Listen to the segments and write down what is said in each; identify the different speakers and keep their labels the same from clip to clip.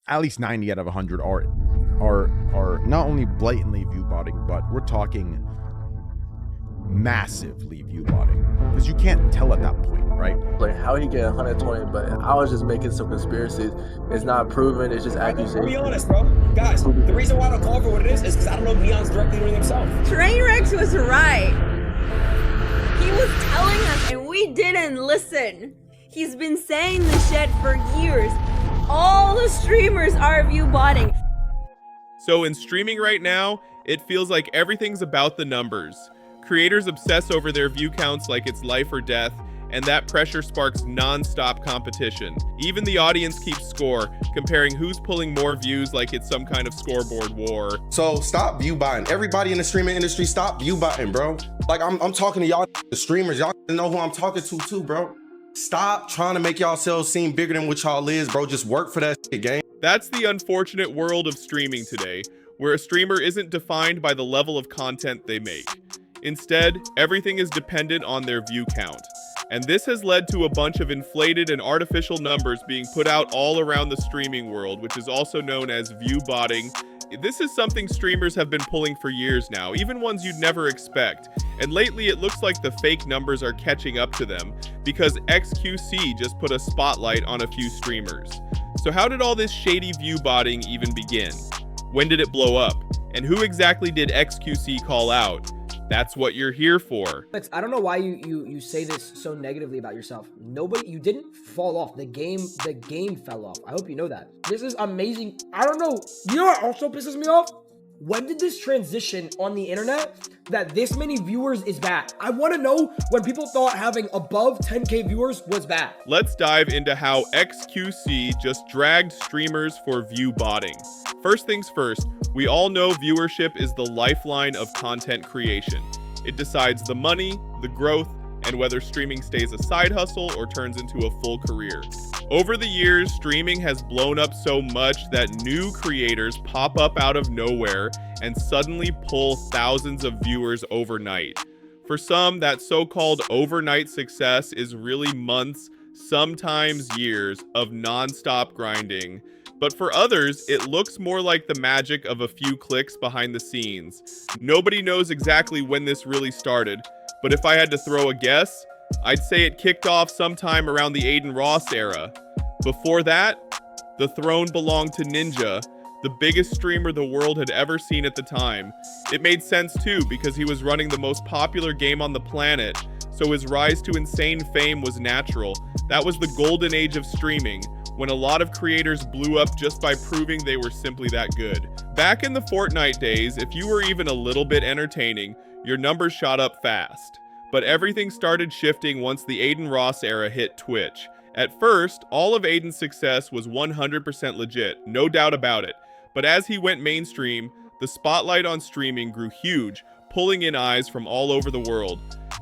Speaker 1: at least 90 out of 100 are not only blatantly view botting, but we're talking massively view botting, because you can't tell at that point, right?
Speaker 2: Like, how he get 120, but I was just making some conspiracies. It's not proven, it's just accusation.
Speaker 3: I'll be honest, bro. Guys, the reason why I don't call for what it is because I don't know if Neon's directly doing himself.
Speaker 4: Trainwreck was right. He was telling us and we didn't listen. He's been saying this shit for years. All the streamers are view botting.
Speaker 5: So in streaming right now, it feels like everything's about the numbers. Creators obsess over their view counts like it's life or death, and that pressure sparks non-stop competition. Even the audience keeps score, comparing who's pulling more views like it's some kind of scoreboard war.
Speaker 6: So stop view buying. Everybody in the streaming industry, stop view buying, bro. Like, I'm talking to y'all, the streamers. Y'all know who I'm talking to too, bro. Stop trying to make yourselves seem bigger than what y'all is, bro. Just work for that shit, gang.
Speaker 5: That's the unfortunate world of streaming today, where a streamer isn't defined by the level of content they make. Instead, everything is dependent on their view count. And this has led to a bunch of inflated and artificial numbers being put out all around the streaming world, which is also known as view botting. This is something streamers have been pulling for years now, even ones you'd never expect. And lately it looks like the fake numbers are catching up to them, because XQC just put a spotlight on a few streamers. So how did all this shady view botting even begin? When did it blow up? And who exactly did XQC call out? That's what you're here for.
Speaker 7: I don't know why you say this so negatively about yourself. You didn't fall off. The game fell off. I hope you know that. This is amazing. I don't know. You know what also pisses me off? When did this transition on the internet that this many viewers is bad? I want to know when people thought having above 10K viewers was bad.
Speaker 5: Let's dive into how XQC just dragged streamers for view botting. First things first, we all know viewership is the lifeline of content creation. It decides the money, the growth, and whether streaming stays a side hustle or turns into a full career. Over the years, streaming has blown up so much that new creators pop up out of nowhere and suddenly pull thousands of viewers overnight. For some, that so-called overnight success is really months, sometimes years, of non-stop grinding. But for others, it looks more like the magic of a few clicks behind the scenes. Nobody knows exactly when this really started, but if I had to throw a guess, I'd say it kicked off sometime around the Aiden Ross era. Before that, the throne belonged to Ninja, the biggest streamer the world had ever seen at the time. It made sense too, because he was running the most popular game on the planet, so his rise to insane fame was natural. That was the golden age of streaming, when a lot of creators blew up just by proving they were simply that good. Back in the Fortnite days, if you were even a little bit entertaining, your numbers shot up fast. But everything started shifting once the Aiden Ross era hit Twitch. At first, all of Aiden's success was 100% legit, no doubt about it. But as he went mainstream, the spotlight on streaming grew huge, pulling in eyes from all over the world.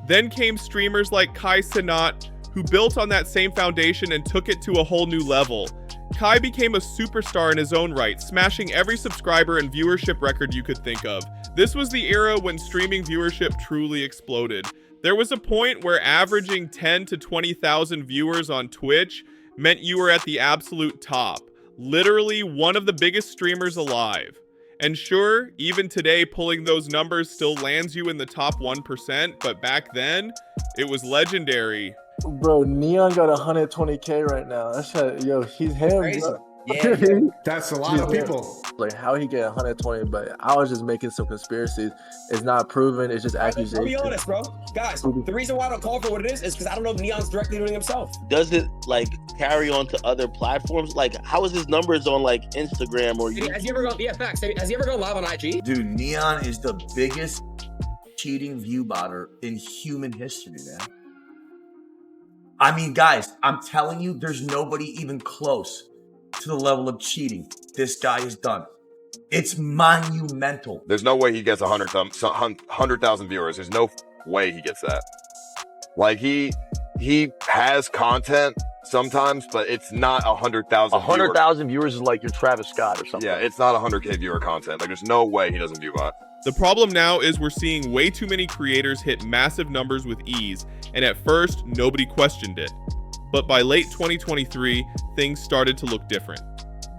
Speaker 5: Then came streamers like Kai Cenat, who built on that same foundation and took it to a whole new level. Kai became a superstar in his own right, smashing every subscriber and viewership record you could think of. This was the era when streaming viewership truly exploded. There was a point where averaging 10 to 20,000 viewers on Twitch meant you were at the absolute top. Literally one of the biggest streamers alive. And sure, even today pulling those numbers still lands you in the top 1%, but back then, it was legendary.
Speaker 2: Bro, Neon got 120K right now. That's yo, he's him.
Speaker 3: Crazy.
Speaker 2: Bro.
Speaker 3: Yeah.
Speaker 6: That's a lot of people.
Speaker 2: Like, how he get 120, but I was just making some conspiracies. It's not proven, it's just accusations.
Speaker 3: I'll be honest, bro. Guys, the reason why I don't call for what it is because I don't know if Neon's directly doing himself.
Speaker 8: Does it like carry on to other platforms? Like, how is his numbers on like Instagram or YouTube?
Speaker 3: Has he ever gone? Yeah, facts. Has he ever gone live on IG?
Speaker 9: Dude, Neon is the biggest cheating view botter in human history, man. I mean, guys, I'm telling you, there's nobody even close to the level of cheating this guy has done. It's monumental.
Speaker 10: There's no way he gets 100,000 viewers. There's no way he gets that. Like, he has content sometimes, but it's not 100,000.
Speaker 11: 100,000 viewers is like your Travis Scott or something.
Speaker 10: Yeah, it's not 100K viewer content. Like, there's no way he doesn't view bot.
Speaker 5: The problem now is we're seeing way too many creators hit massive numbers with ease, and at first, nobody questioned it. But by late 2023, things started to look different.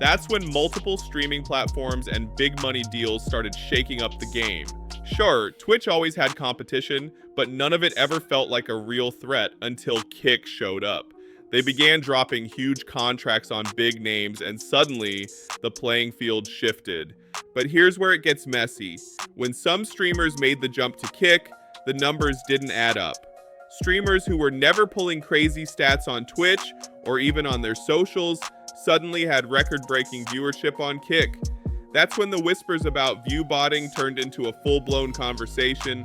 Speaker 5: That's when multiple streaming platforms and big money deals started shaking up the game. Sure, Twitch always had competition, but none of it ever felt like a real threat until Kick showed up. They began dropping huge contracts on big names, and suddenly, the playing field shifted. But here's where it gets messy. When some streamers made the jump to Kick, the numbers didn't add up. Streamers who were never pulling crazy stats on Twitch, or even on their socials, suddenly had record-breaking viewership on Kick. That's when the whispers about view botting turned into a full-blown conversation.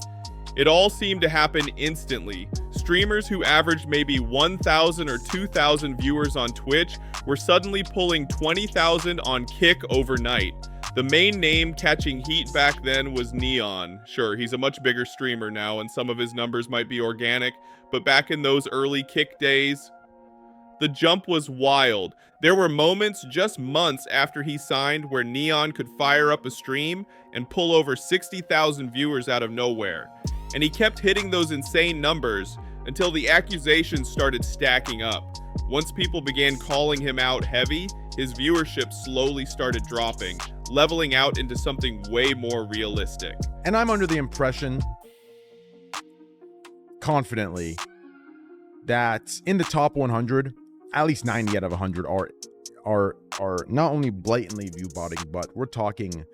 Speaker 5: It all seemed to happen instantly. Streamers who averaged maybe 1,000 or 2,000 viewers on Twitch were suddenly pulling 20,000 on Kick overnight. The main name catching heat back then was Neon. Sure, he's a much bigger streamer now, and some of his numbers might be organic, but back in those early Kick days, the jump was wild. There were moments just months after he signed where Neon could fire up a stream and pull over 60,000 viewers out of nowhere. And he kept hitting those insane numbers until the accusations started stacking up. Once people began calling him out heavy, his viewership slowly started dropping, leveling out into something way more realistic.
Speaker 1: And I'm under the impression, confidently, that in the top 100, at least 90 out of 100 are not only blatantly view botting, but we're talking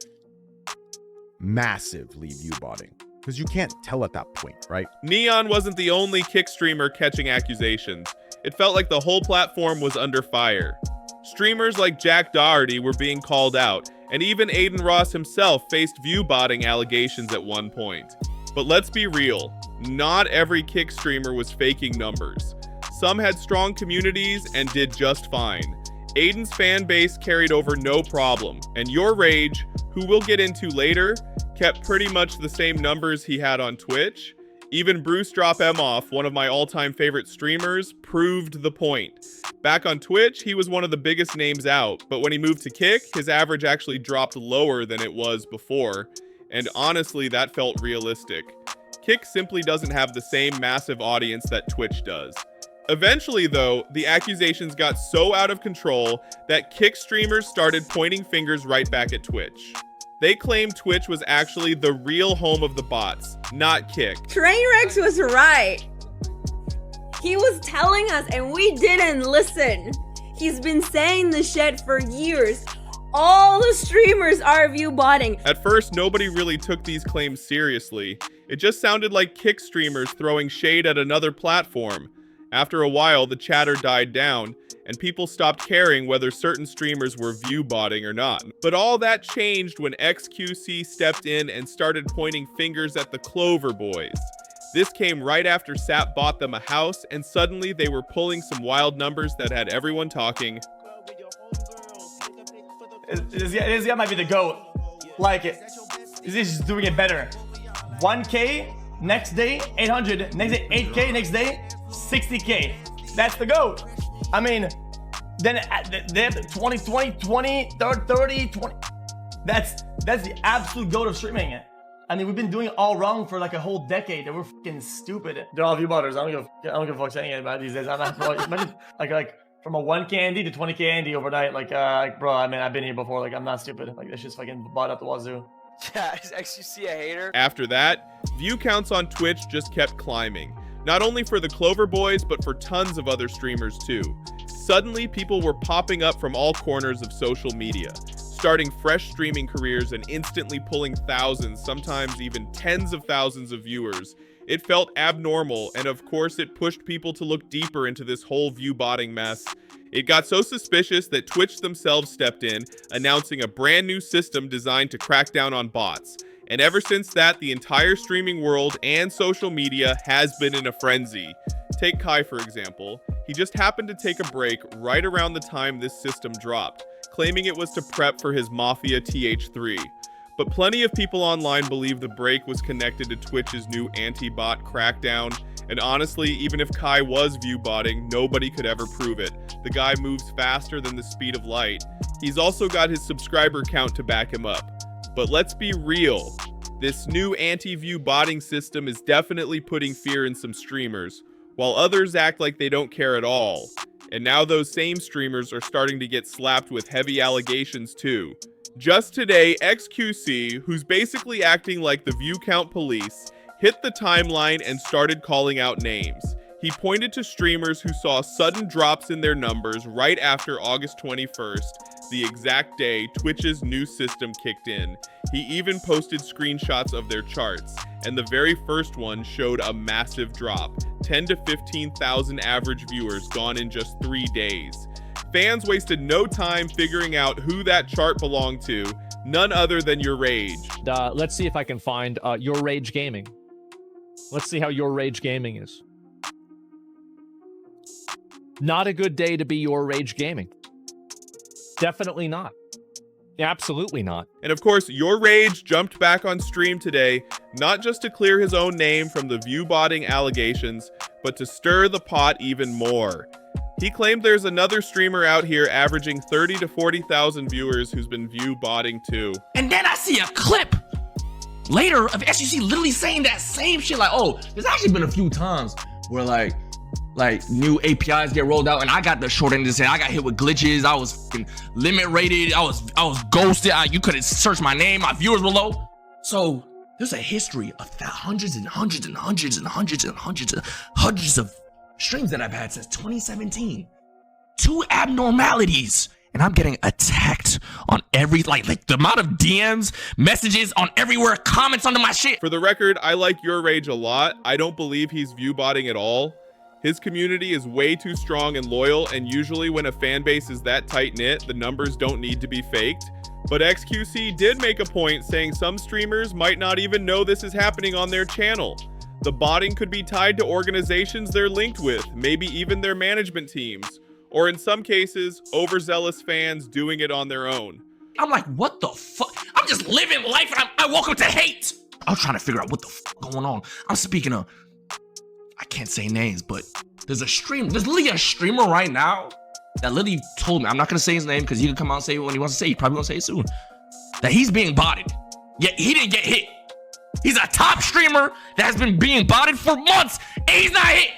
Speaker 1: massively view botting. Because you can't tell at that point, right?
Speaker 5: Neon wasn't the only Kick streamer catching accusations. It felt like the whole platform was under fire. Streamers like Jack Doherty were being called out, and even Aiden Ross himself faced view botting allegations at one point. But let's be real, not every Kick streamer was faking numbers. Some had strong communities and did just fine. Aiden's fan base carried over no problem, and Your Rage, who we'll get into later, kept pretty much the same numbers he had on Twitch. Even Bruce Drop M Off, one of my all-time favorite streamers, proved the point. Back on Twitch, he was one of the biggest names out, but when he moved to Kick, his average actually dropped lower than it was before, and honestly, that felt realistic. Kick simply doesn't have the same massive audience that Twitch does. Eventually, though, the accusations got so out of control that Kick streamers started pointing fingers right back at Twitch. They claimed Twitch was actually the real home of the bots, not Kick.
Speaker 4: Trainwreck was right. He was telling us and we didn't listen. He's been saying the shit for years. All the streamers are view botting.
Speaker 5: At first, nobody really took these claims seriously. It just sounded like Kick streamers throwing shade at another platform. After a while, the chatter died down, and people stopped caring whether certain streamers were view botting or not. But all that changed when XQC stepped in and started pointing fingers at the Clover Boys. This came right after Sap bought them a house, and suddenly they were pulling some wild numbers that had everyone talking.
Speaker 12: This guy might be the GOAT. Like, this is doing it better. 1K, next day, 800, next day, 8K, next day, 60K. That's the GOAT. I mean, then they have 20, 30, 20. That's the absolute GOAT of streaming. I mean, we've been doing it all wrong for like a whole decade, and we're fucking stupid. They're all view botters. I don't give a fuck saying it about these days. I'm not, bro, imagine, like from a 1K Andy to 20K Andy overnight. Like, bro, I mean, I've been here before. Like, I'm not stupid. Like, that's just fucking bought up the wazoo.
Speaker 13: Yeah, is XQC a hater?
Speaker 5: After that, view counts on Twitch just kept climbing. Not only for the Clover Boys, but for tons of other streamers too. Suddenly, people were popping up from all corners of social media, starting fresh streaming careers and instantly pulling thousands, sometimes even tens of thousands of viewers. It felt abnormal, and of course it pushed people to look deeper into this whole view botting mess. It got so suspicious that Twitch themselves stepped in, announcing a brand new system designed to crack down on bots. And ever since that, the entire streaming world and social media has been in a frenzy. Take Kai, for example. He just happened to take a break right around the time this system dropped, claiming it was to prep for his Mafia TH3. But plenty of people online believe the break was connected to Twitch's new anti-bot crackdown, and honestly, even if Kai was view botting, nobody could ever prove it. The guy moves faster than the speed of light. He's also got his subscriber count to back him up. But let's be real, this new anti-view botting system is definitely putting fear in some streamers, while others act like they don't care at all. And now those same streamers are starting to get slapped with heavy allegations too. Just today, XQC, who's basically acting like the view count police, hit the timeline and started calling out names. He pointed to streamers who saw sudden drops in their numbers right after August 21st, the exact day Twitch's new system kicked in. He even posted screenshots of their charts, and the very first one showed a massive drop, 10 to 15,000 average viewers gone in just 3 days. Fans wasted no time figuring out who that chart belonged to, none other than Your Rage.
Speaker 14: Let's see if I can find Your Rage Gaming. Let's see how Your Rage Gaming is. Not a good day to be Your Rage Gaming. Definitely not. Absolutely not.
Speaker 5: And of course, Your Rage jumped back on stream today, not just to clear his own name from the view botting allegations, but to stir the pot even more. He claimed there's another streamer out here averaging 30 to 40,000 viewers who's been view botting too.
Speaker 15: And then I see a clip later of XQC literally saying that same shit. Like, oh, there's actually been a few times where like new APIs get rolled out and I got the short end of the stick. I got hit with glitches. I was limit rated. I was ghosted. You couldn't search my name. My viewers were low. So there's a history of hundreds and hundreds and hundreds and hundreds and hundreds and hundreds of streams that I've had since 2017. 2 abnormalities. And I'm getting attacked on every, like the amount of DMs, messages on everywhere, comments under my shit.
Speaker 5: For the record, I like Your Rage a lot. I don't believe he's view botting at all. His community is way too strong and loyal, and usually when a fan base is that tight-knit, the numbers don't need to be faked. But XQC did make a point saying some streamers might not even know this is happening on their channel. The botting could be tied to organizations they're linked with, maybe even their management teams, or in some cases, overzealous fans doing it on their own.
Speaker 15: I'm like, what the fuck? I'm just living life and I woke up to hate. I'm trying to figure out what the fuck going on. I'm speaking of, I can't say names, but there's literally a streamer right now that literally told me, I'm not gonna say his name because he can come out and say it when he wants to say it. He probably gonna say it soon. That he's being botted, yet he didn't get hit. He's a top streamer that has been being botted for months and he's not hit.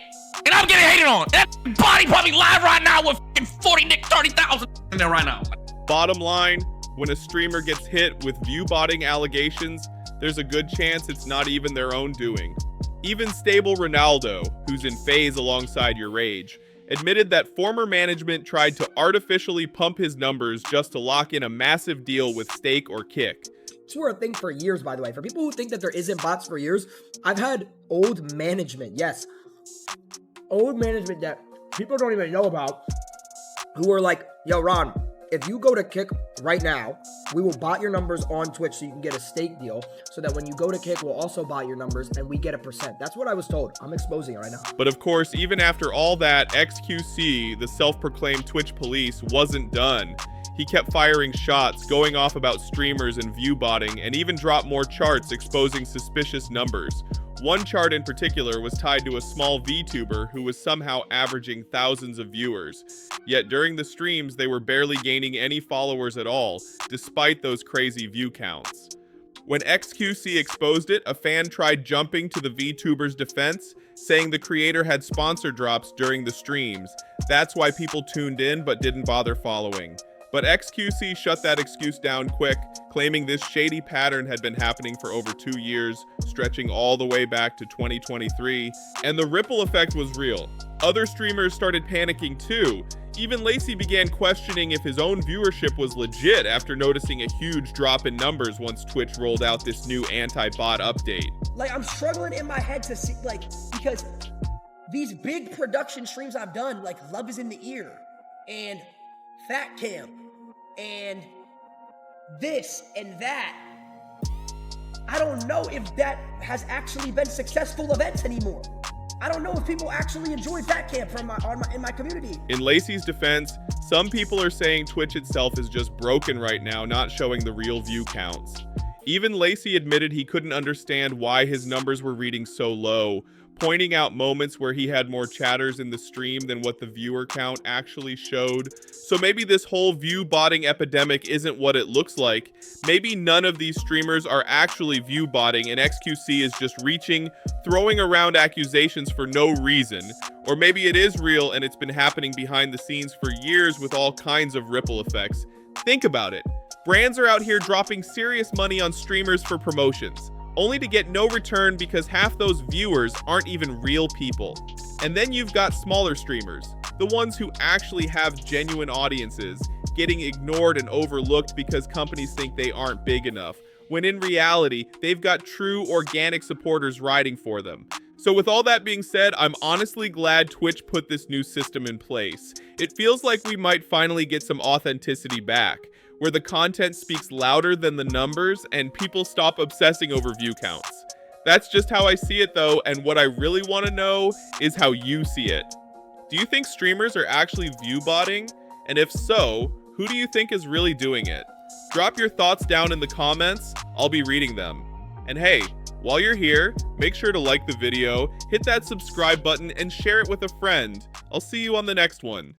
Speaker 15: And I'm getting hated on. That body probably live right now with 30,000 in there right now.
Speaker 5: Bottom line, when a streamer gets hit with view botting allegations, there's a good chance it's not even their own doing. Even stable Ronaldo, who's in Feuds alongside Your Rage, admitted that former management tried to artificially pump his numbers just to lock in a massive deal with Stake or Kick.
Speaker 7: These were a thing for years, by the way. For people who think that there isn't bots for years, I've had old management, yes. Old management that people don't even know about, who were like, yo, Ron, if you go to Kick right now, we will bot your numbers on Twitch so you can get a stake deal, so that when you go to Kick, we'll also bot your numbers and we get a %. That's what I was told. I'm exposing it right now.
Speaker 5: But of course, even after all that, XQC, the self-proclaimed Twitch police, wasn't done. He kept firing shots, going off about streamers and view botting, and even dropped more charts exposing suspicious numbers. One chart in particular was tied to a small VTuber who was somehow averaging thousands of viewers. Yet during the streams, they were barely gaining any followers at all, despite those crazy view counts. When XQC exposed it, a fan tried jumping to the VTuber's defense, saying the creator had sponsor drops during the streams. That's why people tuned in but didn't bother following. But XQC shut that excuse down quick, claiming this shady pattern had been happening for over 2 years, stretching all the way back to 2023, and the ripple effect was real. Other streamers started panicking too. Even Lacey began questioning if his own viewership was legit after noticing a huge drop in numbers once Twitch rolled out this new anti-bot update.
Speaker 7: Like, I'm struggling in my head to see, like, because these big production streams I've done, like Love is in the Ear and Fat Camp and this and that, I don't know if that has actually been successful events anymore. I don't know if people actually enjoy Fat Camp in my community.
Speaker 5: In Lacey's defense, some people are saying Twitch itself is just broken right now, not showing the real view counts. Even Lacey admitted he couldn't understand why his numbers were reading so low, pointing out moments where he had more chatters in the stream than what the viewer count actually showed. So maybe this whole view botting epidemic isn't what it looks like. Maybe none of these streamers are actually view botting and XQC is just reaching, throwing around accusations for no reason. Or maybe it is real and it's been happening behind the scenes for years with all kinds of ripple effects. Think about it. Brands are out here dropping serious money on streamers for promotions, only to get no return because half those viewers aren't even real people. And then you've got smaller streamers, the ones who actually have genuine audiences, getting ignored and overlooked because companies think they aren't big enough, when in reality, they've got true organic supporters riding for them. So with all that being said, I'm honestly glad Twitch put this new system in place. It feels like we might finally get some authenticity back, where the content speaks louder than the numbers and people stop obsessing over view counts. That's just how I see it though, and what I really want to know is how you see it. Do you think streamers are actually view botting? And if so, who do you think is really doing it? Drop your thoughts down in the comments, I'll be reading them. And hey, while you're here, make sure to like the video, hit that subscribe button, and share it with a friend. I'll see you on the next one.